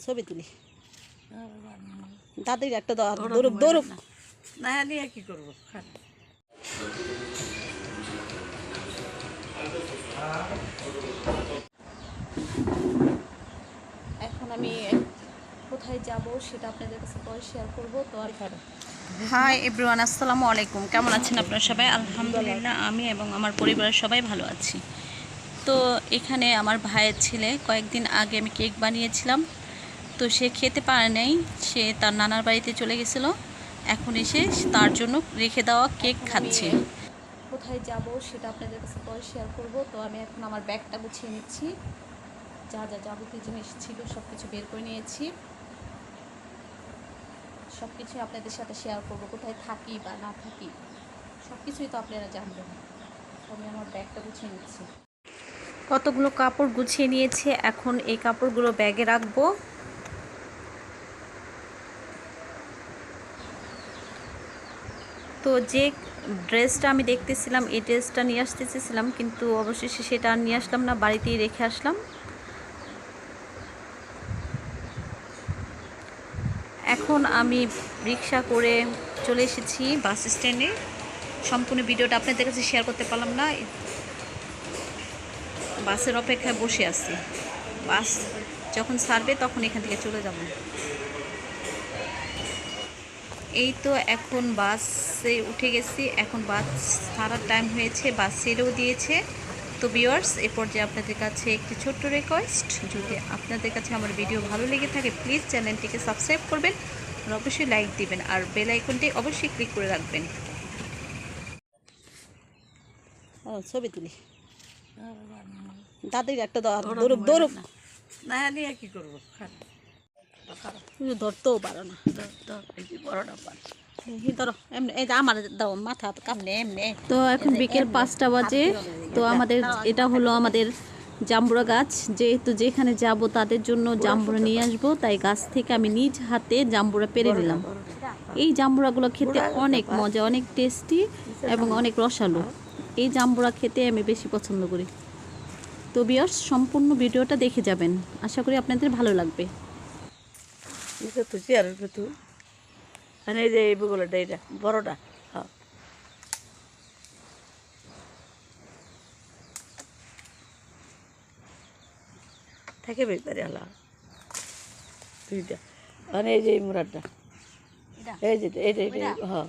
ছবি তুলি দাদির একটা দৌড় দৌড় না নিয়ে কি করবো এখন আমি কোথায় যাব সেটা আপনাদের কাছে পরে শেয়ার করবো। তো আর হাই এভরিওয়ান, আসসালামু আলাইকুম। কেমন আছেন আপনারা সবাই? আলহামদুলিল্লাহ আমি এবং আমার পরিবারের সবাই ভালো আছি। তো এখানে আমার ভাইয়ের ছেলে কয়েকদিন আগে আমি কেক বানিয়েছিলাম, তো সে খেতে পারে নাই, সে তার নানার বাড়িতে চলে গেছিলো। এখন এসে তার জন্য রেখে দেওয়া কেক খাচ্ছে। কোথায় যাব সেটা আপনাদের কাছে পরে শেয়ার করব। তো আমি এখন আমার ব্যাগটা গুছিয়ে নিচ্ছি, যা যা যাবতীয় জিনিস ছিল সব কিছু বের করে নিয়েছি, সব কিছুই আপনাদের সাথে শেয়ার করবো। কোথায় থাকি বা না থাকি সব কিছুই তো আপনারা জানবেন। আমি আমার ব্যাগটা গুছিয়ে নিচ্ছি। কতগুলো কাপড় গুছিয়ে নিয়েছে, এখন এই কাপড়গুলো ব্যাগে রাখবো। তো যে ড্রেসটা আমি দেখতেছিলাম, এই ড্রেসটা নিয়ে আসতে চেয়েছিলাম, কিন্তু অবশেষে সেটা আর নিয়ে আসলাম না, বাড়িতেই রেখে আসলাম। এখন আমি রিক্সা করে চলে এসেছি বাস স্ট্যান্ডে। সম্পূর্ণ ভিডিওটা আপনাদের কাছে শেয়ার করতে পারলাম না, বাসের অপেক্ষায় বসে আছি। বাস যখন ছাড়বে তখন এখান থেকে চলে যাব। এই তো এখন বাসে উঠে গেছি, এখন বাস ছাড়ার টাইম হয়েছে, বাস ছেড়েও দিয়েছে। তো ভিউয়ার্স, এ পর্যায়ে আপনাদের কাছে একটি ছোট্ট রিকোয়েস্ট, যদি আপনাদের কাছে আমার ভিডিও ভালো লেগে থাকে প্লিজ চ্যানেলটিকে সাবস্ক্রাইব করবেন আর অবশ্যই লাইক দিবেন আর বেল আইকনটি অবশ্যই ক্লিক করে রাখবেন। ছবি তুলি দাদির একটা দৌড় দৌড় না নিয়ে কি করবো ধরতেও পারো না। বড়টা পার ধরো এমনি, এই যে আমার দাও মাথা কামনে এমনি। তো এখন বিকেল 5টা বাজে। তো আমাদের এটা হলো আমাদের জাম্বুরা গাছ, যেহেতু যেখানে যাব তাদের জন্য জাম্বুরা নিয়ে আসবো, তাই গাছ থেকে আমি নিজ হাতে জাম্বুরা পেড়ে নিলাম। এই জাম্বুরাগুলো খেতে অনেক মজা, অনেক টেস্টি এবং অনেক রসালো। এই জাম্বুরা খেতে আমি বেশি পছন্দ করি। তো ভিউয়ার্স, সম্পূর্ণ ভিডিওটা দেখে যাবেন, আশা করি আপনাদের ভালো লাগবে। তো চেয়ারের ভেতর মানে এই যে এই বগুলোটা, এটা বড়টা থাকে বেপারে আলা দুইটা, মানে এই যে এই মুরাদটা, এই যে এইটা এইটা হ্যাঁ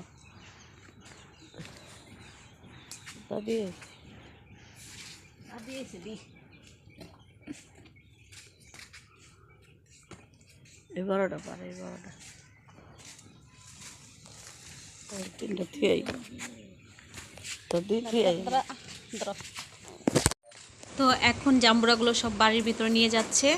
এই বড়টা পারে, এই বড়টা তিনটা থুয়াই তো দুই থুয়াই। তো এখন জাম্বুরাগুলো সব বাড়ির ভিতরে নিয়ে যাচ্ছে।